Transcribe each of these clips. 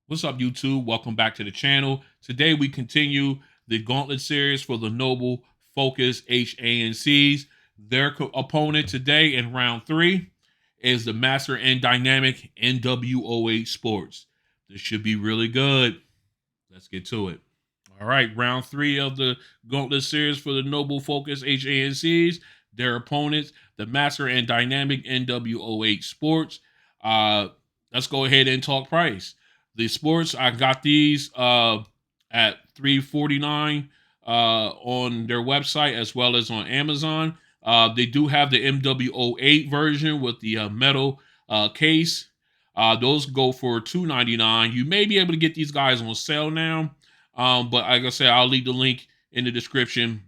What's up, YouTube? Welcome back to the channel. Today we continue the Gauntlet Series for the Noble FoKus H-ANCs. Their opponent today in round 3 is the Master Dynamic MW08 Sports. This should be really good. Let's get to it. All right, round 3 of the Gauntlet Series for the Noble FoKus H-ANCs. Their opponents, the Master Dynamic MW08 Sports. Let's go ahead and talk price. The sports, I got these at $349 on their website as well as on Amazon. They do have the MW08 version with the metal case. Those go for $299. You may be able to get these guys on sale now, but like I said, I'll leave the link in the description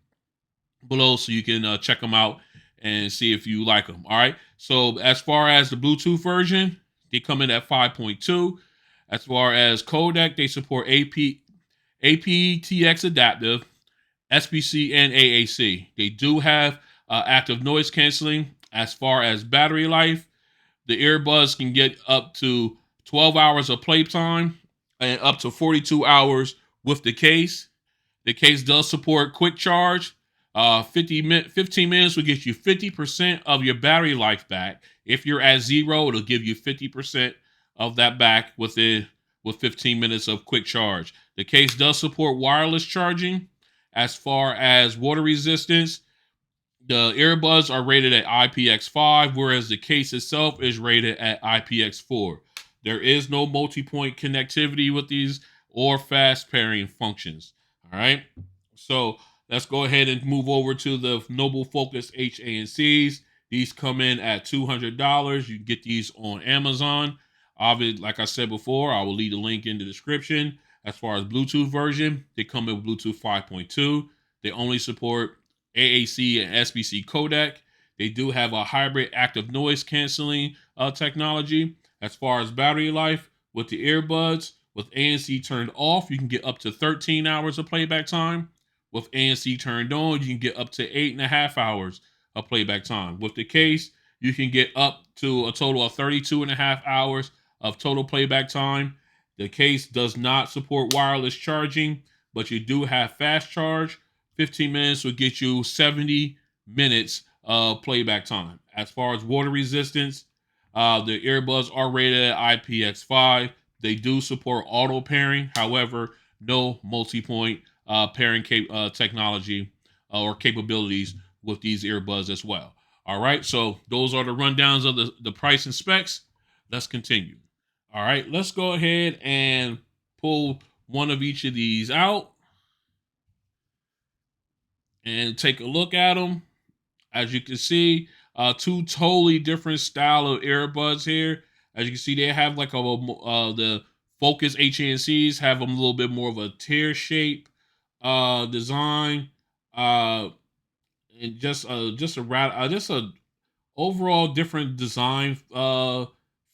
below so you can check them out and see if you like them. All right. So as far as the Bluetooth version, they come in at 5.2. As far as codec, they support aptX adaptive, SBC, and AAC. They do have active noise canceling. As far as battery life, the earbuds can get up to 12 hours of playtime and up to 42 hours with the case. The case does support quick charge. 15 minutes will get you 50% of your battery life back. If you're at 0, it'll give you 50% of that back with 15 minutes of quick charge. The case does support wireless charging. As far as water resistance, the earbuds are rated at IPX5, whereas the case itself is rated at IPX4. There is no multi-point connectivity with these or fast pairing functions. All right. So let's go ahead and move over to the Noble FoKus H-ANCs. These come in at $200. You can get these on Amazon. Obviously, like I said before, I will leave the link in the description. As far as Bluetooth version, they come in with Bluetooth 5.2. They only support AAC and SBC codec. They do have a hybrid active noise canceling technology. As far as battery life, with the earbuds, with ANC turned off, you can get up to 13 hours of playback time. With ANC turned on, you can get up to 8.5 hours of playback time. With the case, you can get up to a total of 32.5 hours of total playback time. The case does not support wireless charging, but you do have fast charge. 15 minutes will get you 70 minutes of playback time. As far as water resistance, the earbuds are rated at IPX5. They do support auto pairing. However, no multi-point pairing technology or capabilities with these earbuds as well. All right, so those are the rundowns of the price and specs. Let's continue. All right, let's go ahead and pull one of each of these out and take a look at them. As you can see, two totally different style of earbuds here. As you can see, they have like the FoKus H-ANCs have them a little bit more of a tear shape design, and just a overall different design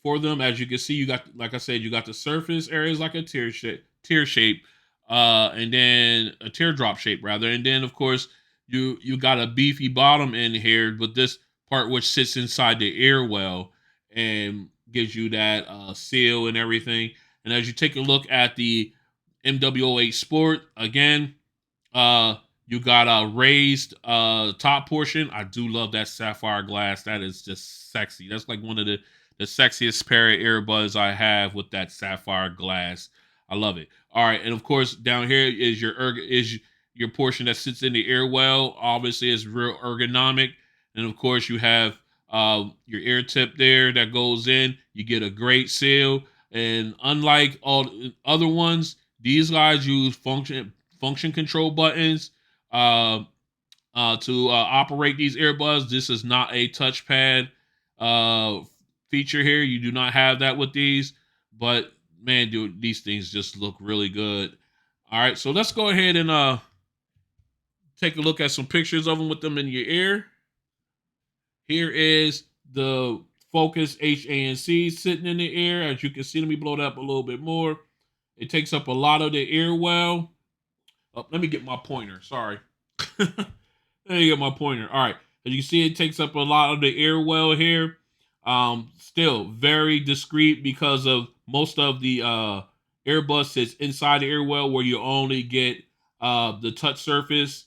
for them. As you can see, you got, like I said, you got the surface areas like a tear shape, and then a teardrop shape rather, and then of course you got a beefy bottom in here with this part which sits inside the ear well and gives you that seal and everything. And as you take a look at the MW08 Sport, again, you got a raised top portion. I do love that sapphire glass. That is just sexy. That's like one of the sexiest pair of earbuds I have with that sapphire glass. I love it. All right, and of course down here is your portion that sits in the ear well. Obviously, it's real ergonomic, and of course you have your ear tip there that goes in. You get a great seal, and unlike all other ones, these guys use function control buttons to operate these earbuds. This is not a touchpad feature here. You do not have that with these, but man, dude, these things just look really good. All right, so let's go ahead and take a look at some pictures of them with them in your ear. Here is the FoKus H-ANC sitting in the ear. As you can see, let me blow it up a little bit more. It takes up a lot of the ear well. Oh, let me get my pointer. Sorry. Let me get my pointer. All right. As you can see, it takes up a lot of the ear well here. Still very discreet because of most of the earbud sits inside the ear well, where you only get the touch surface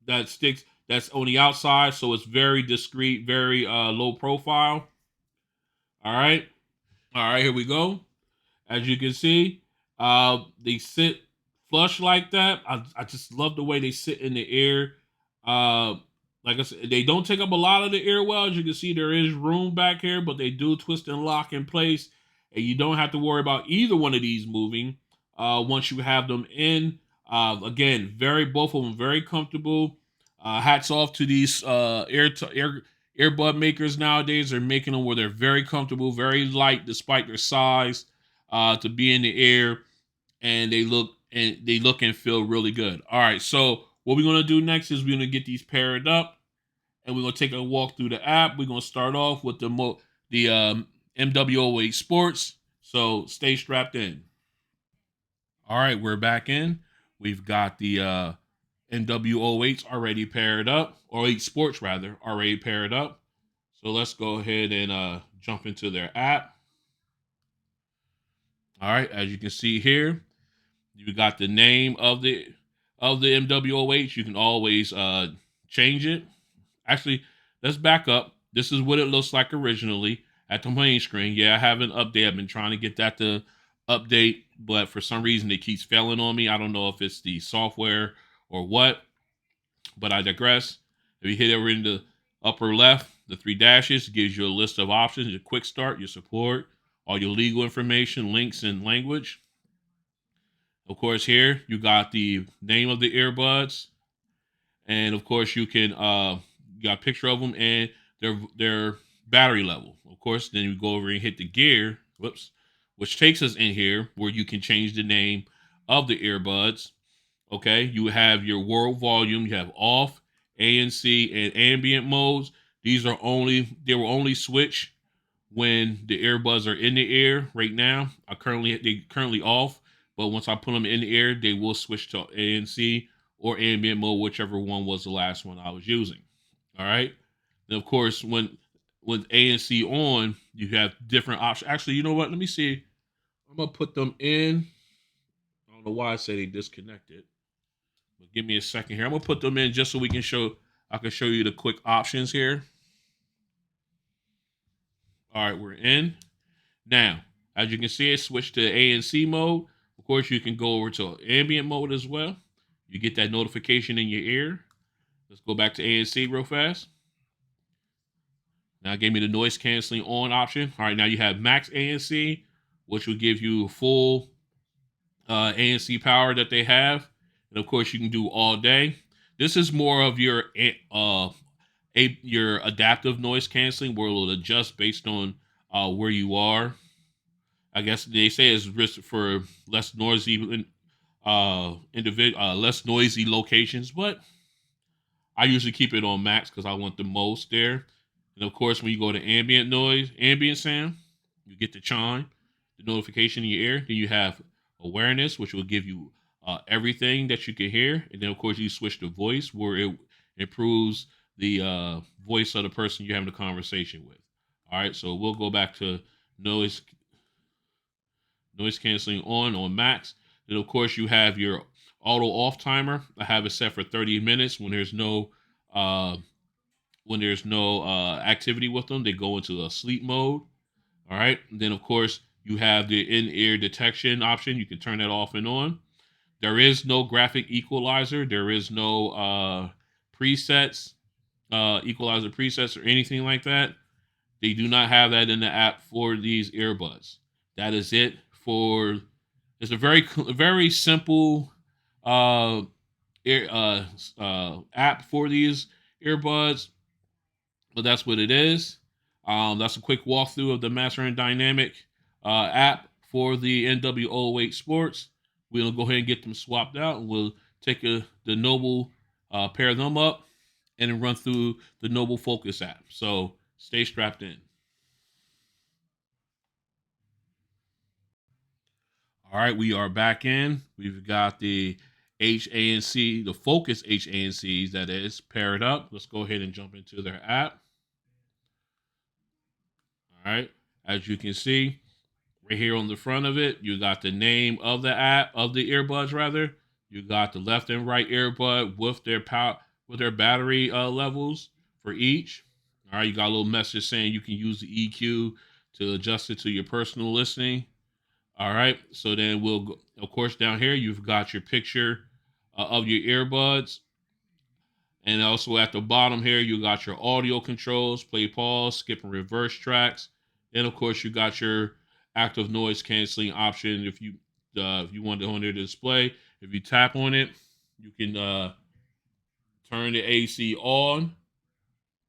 that sticks that's on the outside, so it's very discreet, very low profile. All right, here we go. As you can see, they sit flush like that. I just love the way they sit in the ear. Uh, like I said, they don't take up a lot of the ear well. As you can see, there is room back here, but they do twist and lock in place, and you don't have to worry about either one of these moving once you have them in. Again, both of them very comfortable. Hats off to these earbud makers nowadays. They're making them where they're very comfortable, very light despite their size, to be in the air, and they look and feel really good. All right, so what we're gonna do next is we're gonna get these paired up, and we're gonna take a walk through the app. We're gonna start off with the MW08 Sports. So stay strapped in. All right, we're back in. We've got the MW08s already paired up, or 8 Sports rather, already paired up. So let's go ahead and jump into their app. All right, as you can see here, you got the name of the MW08. You can always change it. Actually, let's back up. This is what it looks like originally at the main screen. Yeah, I have an update. I've been trying to get that to update, but for some reason it keeps failing on me. I don't know if it's the software or what, but I digress. If you hit over in the upper left, the 3 dashes gives you a list of options: your quick start, your support, all your legal information, links, and language. Of course, here you got the name of the earbuds, and of course you can you got a picture of them and their battery level. Of course, then you go over and hit the gear, which takes us in here where you can change the name of the earbuds. Okay, you have your world volume, you have off, ANC, and ambient modes. They will only switch when the earbuds are in the ear. Right now, they currently off, but once I put them in the ear, they will switch to ANC or ambient mode, whichever one was the last one I was using. All right. And of course, when with ANC on, you have different options. Actually, you know what? Let me see. I'm gonna put them in. I don't know why I say they disconnected, but give me a second here. I'm gonna put them in just so we can show. I can show you the quick options here. All right, we're in. Now, as you can see, it switched to ANC mode. Of course, you can go over to ambient mode as well. You get that notification in your ear. Let's go back to ANC real fast. Now it gave me the noise canceling on option. All right, now you have max ANC, which will give you full ANC power that they have. And of course, you can do all day. This is more of your adaptive noise canceling, where it will adjust based on where you are. I guess they say it's risk for less noisy less noisy locations, but I usually keep it on max because I want the most there. And of course, when you go to ambient sound, you get the chime, the notification in your ear. Then you have awareness, which will give you everything that you can hear. And then, of course, you switch to voice, where it improves the voice of the person you're having a conversation with. All right, so we'll go back to noise canceling on max. Then, of course, you have your auto off timer. I have it set for 30 minutes. Uh, when there's no activity with them, they go into a sleep mode. All right. And then, of course, you have the in-ear detection option. You can turn that off and on. There is no graphic equalizer. There is no presets, equalizer presets, or anything like that. They do not have that in the app for these earbuds. That is it for. It's a very simple uh, app for these earbuds, but that's what it is. That's a quick walkthrough of the Master Dynamic app for the MW08 Sports. We'll go ahead and get them swapped out, and we'll take the Noble, pair them up, and then run through the Noble FoKus app. So stay strapped in. All right, we are back in. We've got the H-ANC, the FoKus H-ANCs, that is, paired up. Let's go ahead and jump into their app. All right, as you can see, Right here on the front of it, you got the name of the app, of the earbuds rather. You got the left and right earbud with their power, with their battery levels for each. All right, you got a little message saying you can use the EQ to adjust it to your personal listening. All right, so then we'll go, of course, down here you've got your picture of your earbuds. And also at the bottom here, you got your audio controls, play, pause, skip, and reverse tracks. And of course, you got your active noise canceling option. If you want it on their display, if you tap on it, you can turn the AC on,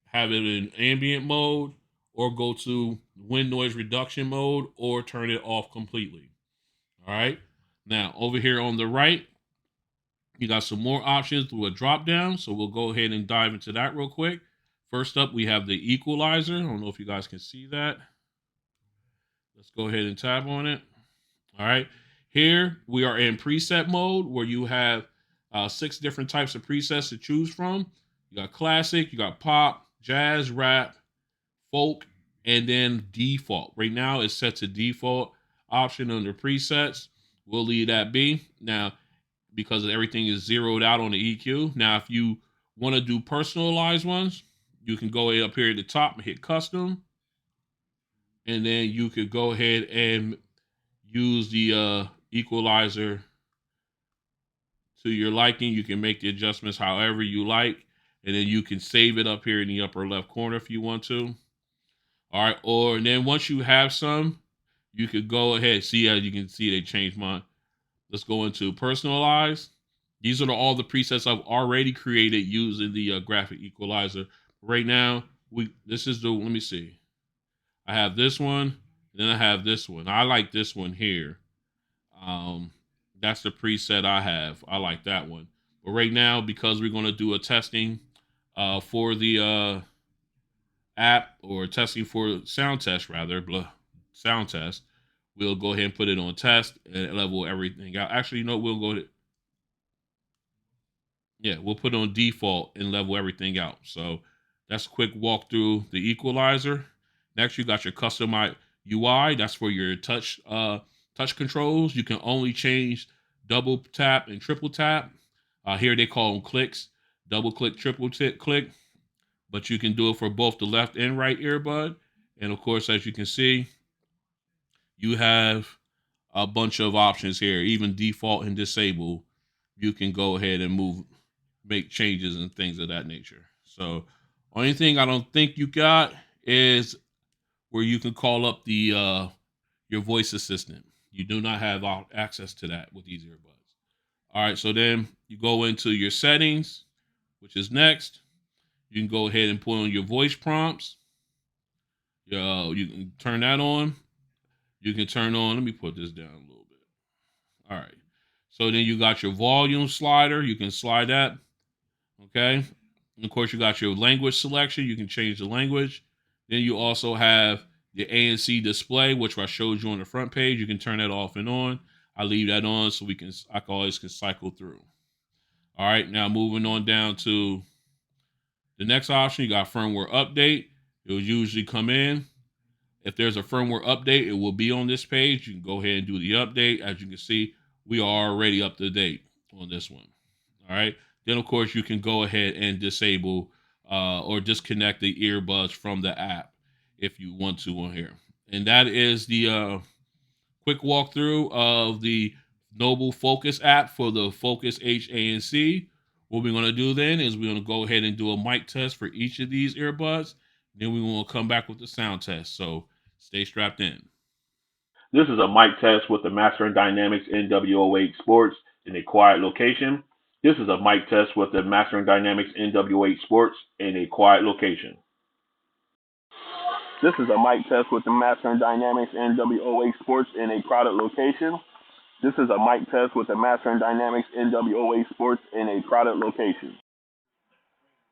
have it in ambient mode, or go to wind noise reduction mode, or turn it off completely. All right. Now over here on the right, you got some more options through a drop down. So we'll go ahead and dive into that real quick. First up, we have the equalizer. I don't know if you guys can see that. Let's go ahead and tap on it. All right. Here we are in preset mode where you have 6 different types of presets to choose from. You got classic, you got pop, jazz, rap, folk, and then default. Right now it's set to default option under presets. We'll leave that be. Now, because everything is zeroed out on the EQ. Now, if you want to do personalized ones, you can go up here at the top and hit custom. And then you could go ahead and use the equalizer to your liking. You can make the adjustments however you like. And then you can save it up here in the upper left corner if you want to. All right. And then once you have some, you could go ahead. See, as you can see, they changed mine. Let's go into personalize. These are all the presets I've already created using the graphic equalizer. Right now, this is the, let me see. I have this one, then I have this one. I like this one here. That's the preset I have. I like that one. But right now, because we're going to do a testing for the app, or testing for sound test rather, sound test, we'll go ahead and put it on test and level everything out. Actually, we'll go to, we'll put it on default and level everything out. So that's a quick walkthrough the equalizer. Next, you got your custom UI. That's for your touch controls. You can only change double tap and triple tap. Here they call them clicks, double click, triple click, but you can do it for both the left and right earbud. And of course, as you can see, you have a bunch of options here, even default and disable. You can go ahead and make changes and things of that nature. So only thing I don't think you got is where you can call up the your voice assistant. You do not have access to that with these earbuds. All right, so then you go into your settings, which is next. You can go ahead and put on your voice prompts. You can turn that on. You can turn on, let me put this down a little bit. All right. So then you got your volume slider. You can slide that. Okay. And of course, you got your language selection. You can change the language. Then you also have the ANC display, which I showed you on the front page. You can turn that off and on. I leave that on so I always can cycle through. All right. Now moving on down to the next option, you got firmware update. It will usually come in. If there's a firmware update, it will be on this page. You can go ahead and do the update. As you can see, we are already up to date on this one. All right. Then, of course, you can go ahead and disable or disconnect the earbuds from the app if you want to on here. And that is the quick walkthrough of the Noble FoKus app for the FoKus H-ANC. What we're going to do then is we're going to go ahead and do a mic test for each of these earbuds. Then we will come back with the sound test. So stay strapped in. This is a mic test with the Master Dynamic MW08 Sports in a quiet location. This is a mic test with the Master Dynamic MW08 Sports in a quiet location. This is a mic test with the Master Dynamics MW08 Sports in a crowded location. This is a mic test with the Master Dynamics MW08 Sports in a crowded location.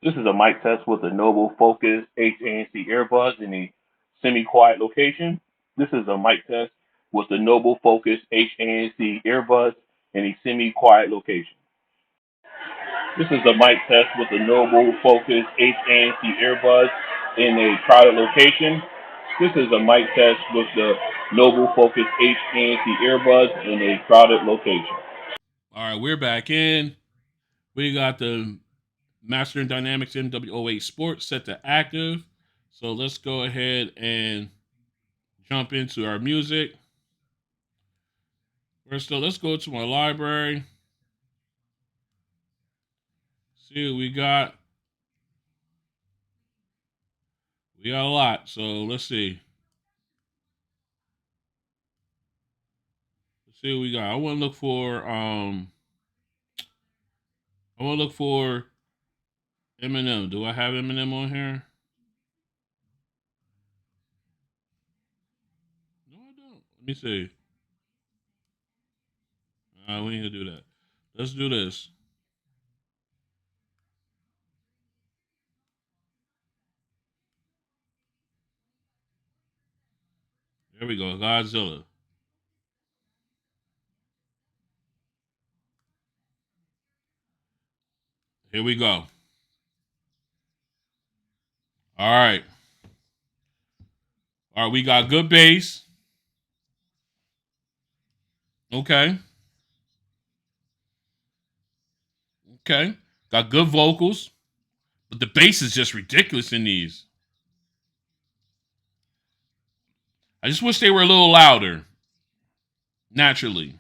This is a mic test with the Noble FoKus H-ANC earbuds in a semi-quiet location. This is a mic test with the Noble FoKus H-ANC earbuds in a semi-quiet location. This is a mic test with the Noble FoKus H-ANC earbuds in a crowded location. This is a mic test with the Noble FoKus H-ANC earbuds in a crowded location. All right, we're back in. We got the Master Dynamic MW08 Sport set to active. So let's go ahead and jump into our music. First, let's go to my library. See what we got. We got a lot, so let's see. Let's see what we got. I want to look for Eminem. Do I have Eminem on here? No, I don't. Let me see. We need to do that. Let's do this. There we go. Godzilla. Here we go. All right. All right, we got good bass. Okay. Okay. Got good vocals. But the bass is just ridiculous in these. I just wish they were a little louder. Naturally.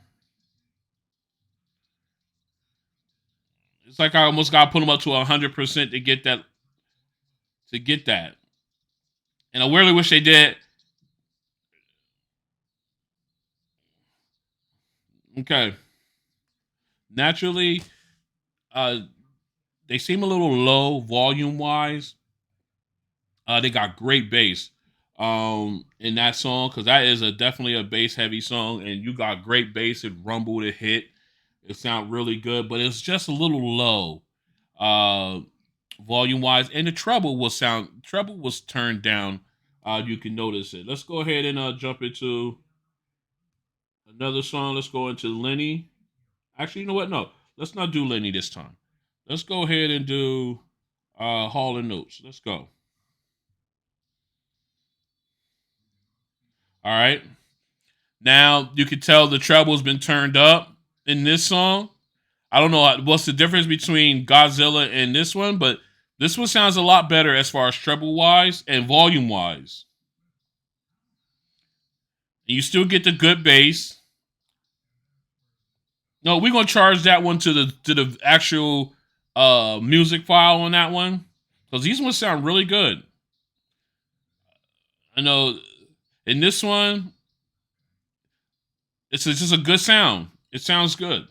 It's like I almost got to put them up to 100% to get that. And I really wish they did. Okay. Naturally, uh, they seem a little low volume wise. They got great bass in that song because that is definitely a bass heavy song, and you got great bass and rumble to hit. It sounds really good, but it's just a little low volume wise, and the treble was turned down. You can notice it. Let's go ahead and jump into another song. Let's go into Lenny. Actually, you know what? No, let's not do Lenny this time. Let's go ahead and do Hall and Notes. Let's go. All right. Now you can tell the treble's been turned up in this song. I don't know what's the difference between Godzilla and this one, but this one sounds a lot better as far as treble wise and volume wise. And you still get the good bass. No, we're gonna charge that one to the actual music file on that one because these ones sound really good. I know in this one, just a good sound. It sounds good.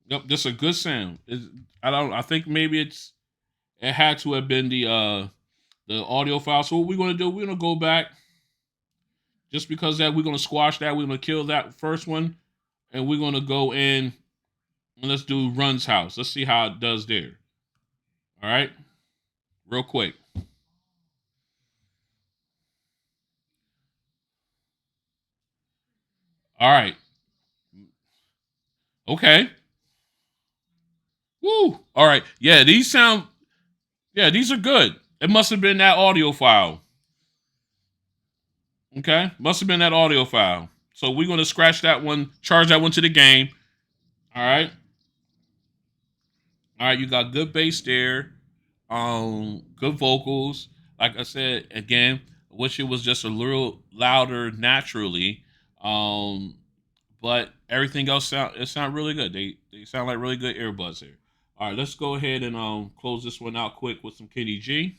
Yep, just a good sound. I think maybe it had to have been the audio file. So what we're gonna do? We're gonna go back just because that we're gonna squash that. We're gonna kill that first one, and we're gonna go in and let's do Run's house. Let's see how it does there. All right, real quick. All right. Okay. Woo. All right. Yeah, these sound. Yeah, these are good. It must have been that audio file. Okay, must have been that audio file. So we're gonna scratch that one, charge that one to the game. All right. All right, you got good bass there, good vocals. Like I said again, I wish it was just a little louder naturally, um, but everything else sound really good. They sound like really good earbuds here. All right, let's go ahead and close this one out quick with some Kenny G.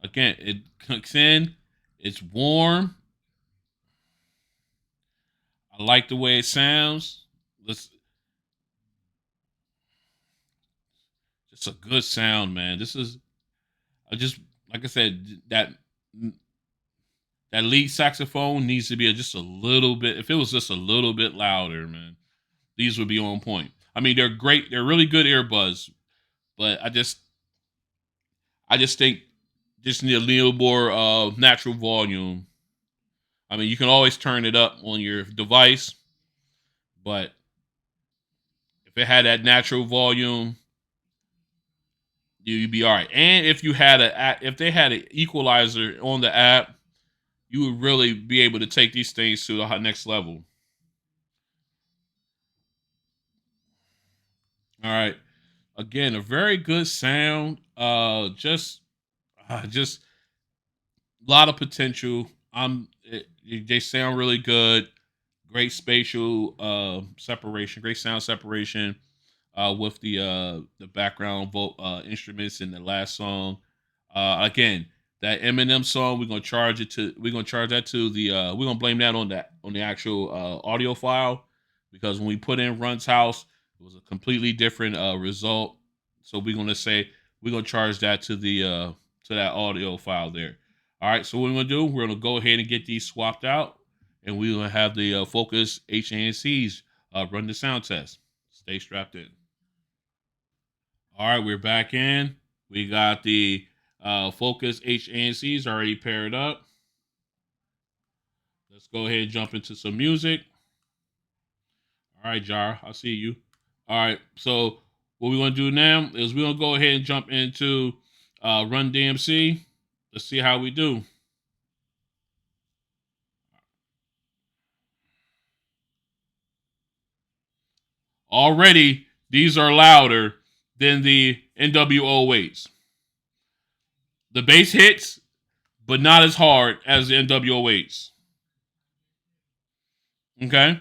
Again, it cooks in. It's warm. I like the way it sounds. Let's Just a good sound, man. This is I just like I said that lead saxophone needs to be just a little bit. If it was just a little bit louder, man, these would be on point. I mean, they're great. They're really good earbuds, but I just think just need a little more natural volume. I mean, you can always turn it up on your device, but If it had that natural volume, you'd be all right. And if you had if they had an equalizer on the app, you would really be able to take these things to the next level. All right. Again, a very good sound. Just a lot of potential. They sound really good. Great spatial separation. Great sound separation with the background instruments in the last song. Again, that Eminem song, we're gonna charge that to the we're gonna blame that on the actual audio file, because when we put in Run's house, it was a completely different result. So we're gonna charge that to that audio file there. All right, so what we're gonna do, we're gonna go ahead and get these swapped out, and we're gonna have the FoKus H-ANCs run the sound test. Stay strapped in. All right, we're back in. We got the FoKus H-ANCs already paired up. Let's go ahead and jump into some music. All right, Jar, I see you. All right, so what we're gonna do now is we're gonna go ahead and jump into Run DMC. Let's see how we do. Already, these are louder than the NW08s. The bass hits, but not as hard as the NW08s. Okay?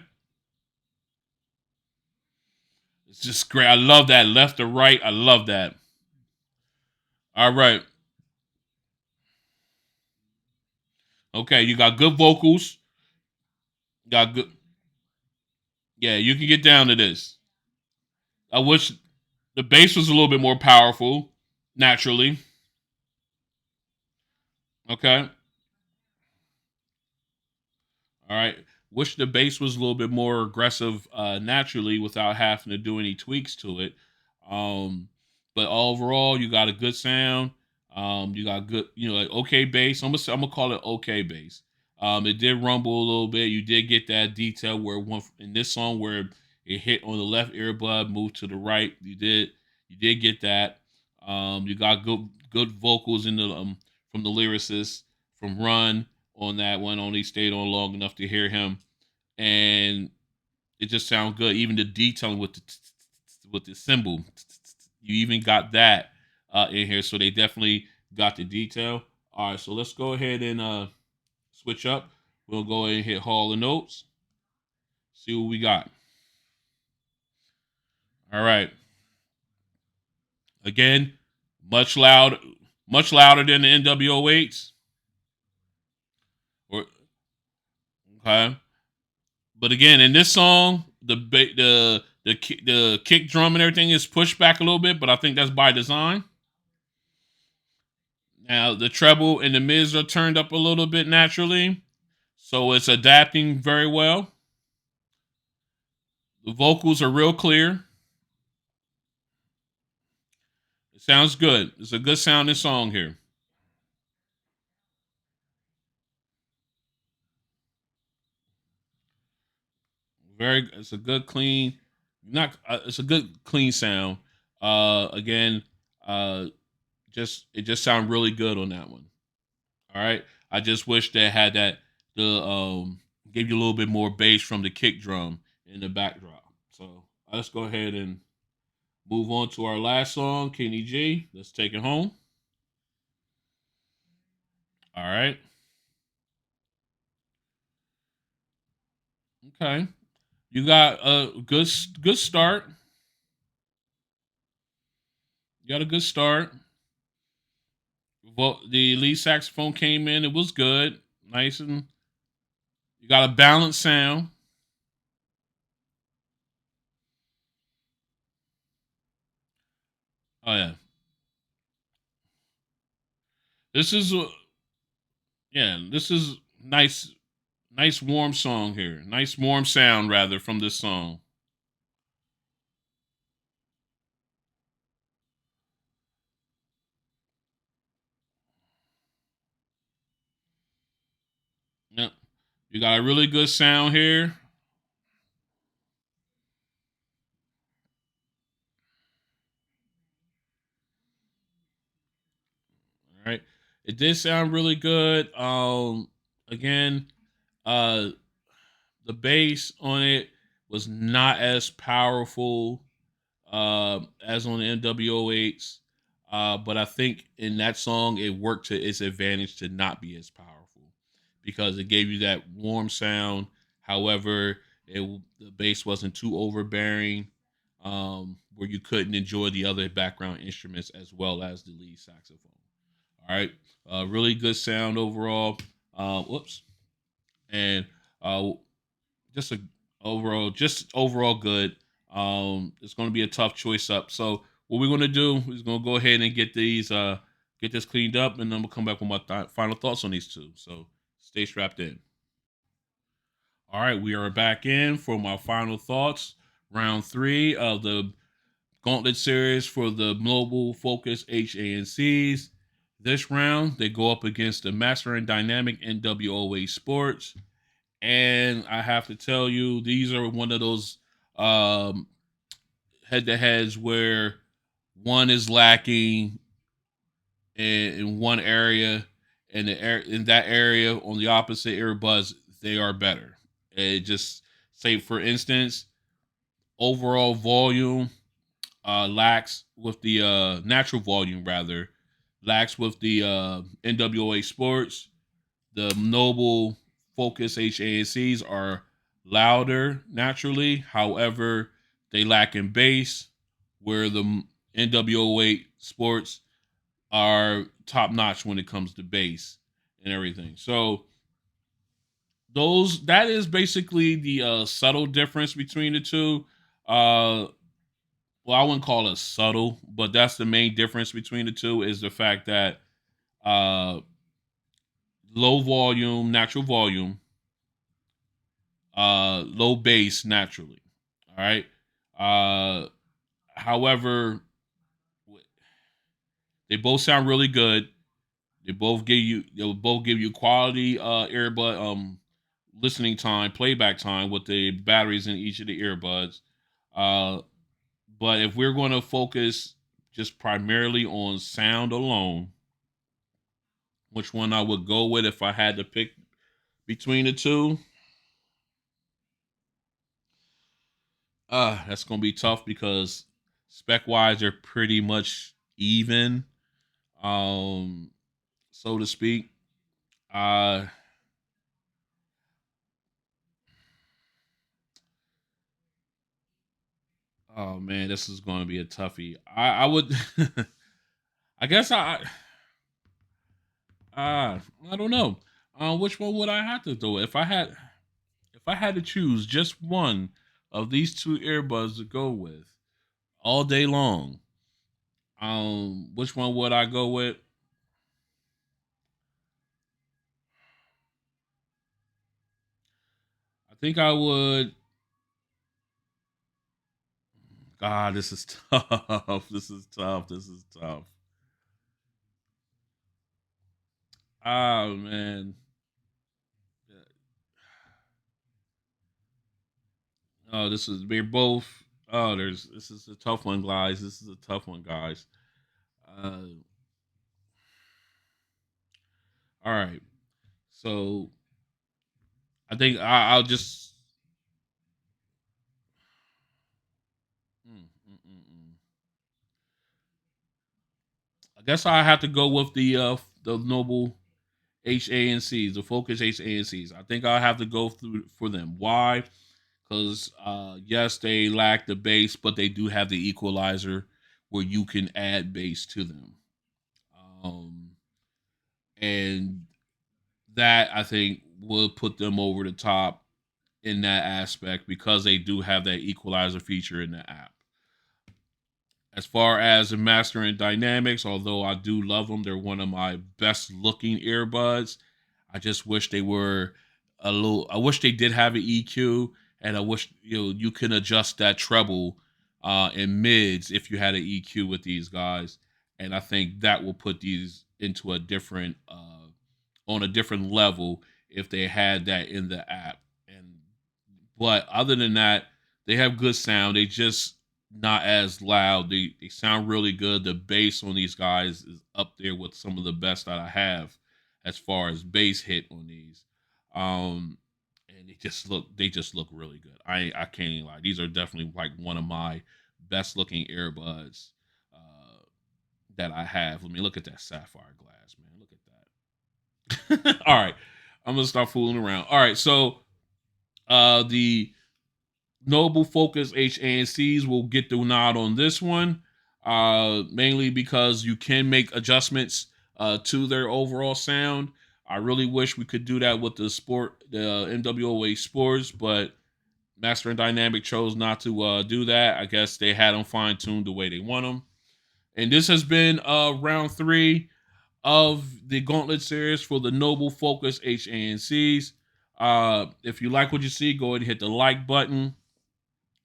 It's just great. I love that left to right. I love that. All right. Okay, you got good vocals. Got good. Yeah, you can get down to this. I wish the bass was a little bit more powerful, naturally. Okay. All right. Wish the bass was a little bit more aggressive naturally without having to do any tweaks to it. Um, but overall, you got a good sound. You got good, like okay bass. I'm gonna call it okay bass. It did rumble a little bit. You did get that detail where one in this song where it hit on the left earbud, moved to the right. You did get that. You got good vocals in the from the lyricist from Run on that one. Only stayed on long enough to hear him, and it just sounds good. Even the detailing with the symbol, you even got that in here. So they definitely got the detail. All right, so let's go ahead and switch up. We'll go ahead and hit Hall of Notes. See what we got. All right. Again, much loud, much louder than the NW08s. Or okay. But again, in this song, the kick drum and everything is pushed back a little bit, but I think that's by design. Now the treble and the mids are turned up a little bit naturally, so it's adapting very well. The vocals are real clear. It sounds good. It's a good sounding song here. It's a good clean, not. It's a good clean sound. Again, uh, it just sounds really good on that one. All right. I just wish they had the gave you a little bit more bass from the kick drum in the backdrop. So let's go ahead and move on to our last song, Kenny G. Let's take it home. All right. Okay. You got a good start. You got a good start. The lead saxophone came in. It was good. Nice, and you got a balanced sound. Oh yeah. This is this is nice warm song here. Nice warm sound rather from this song. Yep. You got a really good sound here. It did sound really good. Again, uh, the bass on it was not as powerful as on the MW08s. But I think in that song, it worked to its advantage to not be as powerful because it gave you that warm sound. However, the bass wasn't too overbearing, where you couldn't enjoy the other background instruments as well as the lead saxophone. All right, really good sound overall. Whoops, and uh, just a overall good. It's going to be a tough choice up. So what we're going to do is going to go ahead and get this cleaned up, and then we'll come back with my final thoughts on these two. So stay strapped in. All right, we are back in for my final thoughts. Round three of the Gauntlet Series for the Noble FoKus H-ANCs. This round, they go up against the Master Dynamic MW08 Sports. And I have to tell you, these are one of those um, head-to-heads where one is lacking in one area, and in that area on the opposite earbuds, they are better. It just say, for instance, overall volume lacks with the natural volume rather lacks with the NWA Sports. The Noble FoKus H-ANCs are louder naturally. However, they lack in bass, where the NWO8 Sports are top notch when it comes to bass and everything. So that is basically the subtle difference between the two. Well, I wouldn't call it subtle, but that's the main difference between the two is the fact that uh, low volume, natural volume, low bass naturally. All right. Uh, However, they both sound really good. They'll both give you quality earbud listening time, playback time with the batteries in each of the earbuds. Uh, but if we're going to focus just primarily on sound alone, which one I would go with if I had to pick between the two, that's gonna be tough because spec wise they're pretty much even, um, so to speak. Uh, oh man, this is gonna be a toughie. I would, I guess I don't know. Which one would I have to do? If I had to choose just one of these two earbuds to go with all day long, which one would I go with? I think I would. God, this is tough. This is tough. This is tough. Oh man. Oh, this is we're both. Oh, this is a tough one, guys. This is a tough one, guys. Uh, all right. So I think I'll just. Mm, mm, mm, mm. I guess I have to go with the Noble HANCs, the FoKus HANCs. I think I'll have to go through for them. Why? Because yes, they lack the bass, but they do have the equalizer where you can add bass to them, um, and that I think will put them over the top in that aspect because they do have that equalizer feature in the app. As far as the mastering dynamics, although I do love them, they're one of my best looking earbuds. I just wish they were a little. I wish they did have an EQ, and I wish you can adjust that treble in mids if you had an EQ with these guys, and I think that will put these into a different on a different level if they had that in the app. And but other than that, they have good sound. They just not as loud. They sound really good. The bass on these guys is up there with some of the best that I have as far as bass hit on these. And they just look really good. I can't even lie. These are definitely like one of my best looking earbuds that I have. Let me look at that sapphire glass, man. Look at that. All right. I'm gonna start fooling around. All right, so the Noble FoKus H-ANCs will get the nod on this one, mainly because you can make adjustments to their overall sound. I really wish we could do that with the MW08 Sports, but Master Dynamic chose not to do that. I guess they had them fine tuned the way they want them. And this has been round 3 of the Gauntlet Series for the Noble FoKus H-ANCs. If you like what you see, go ahead and hit the like button.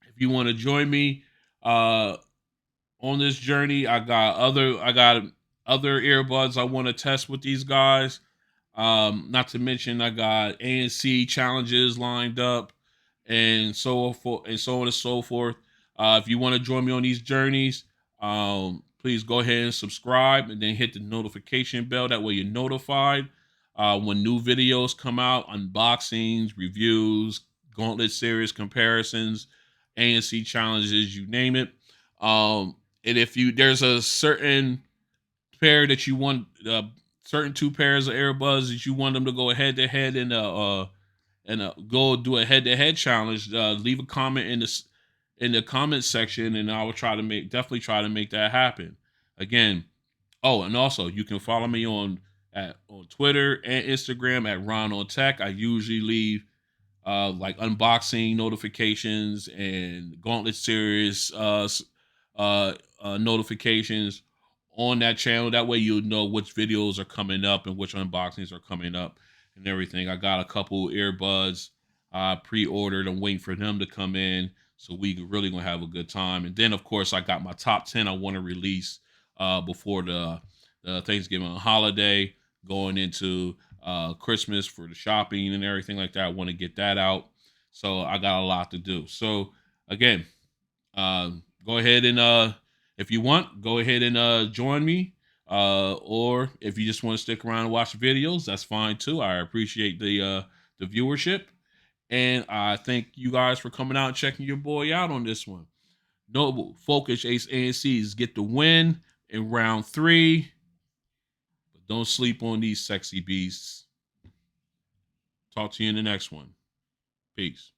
If you want to join me uh, on this journey, I got other earbuds I want to test with these guys. Not to mention I got ANC challenges lined up, and so forth and so on and so forth. If you want to join me on these journeys, please go ahead and subscribe and then hit the notification bell. That way you're notified when new videos come out, unboxings, reviews, Gauntlet Series comparisons, ANC challenges, you name it. And if there's a certain pair that you want, certain 2 pairs of earbuds that you want them to go head to head and go do a head to head challenge, leave a comment in the comment section, and I will definitely try to make that happen. Again, oh, and also you can follow me on Twitter and Instagram at Ron on Tech. I usually leave like unboxing notifications and Gauntlet Series notifications on that channel. That way you'll know which videos are coming up and which unboxings are coming up and everything. I got a couple earbuds pre-ordered. I'm waiting for them to come in, so we really gonna have a good time. And then of course I got my top 10 I want to release before the Thanksgiving holiday, going into Christmas for the shopping and everything like that. I want to get that out. So I got a lot to do. So again, go ahead and if you want, go ahead and join me. Or if you just want to stick around and watch the videos, that's fine too. I appreciate the viewership. And I thank you guys for coming out and checking your boy out on this one. Noble FoKus H-ANCs get the win in round 3. But don't sleep on these sexy beasts. Talk to you in the next one. Peace.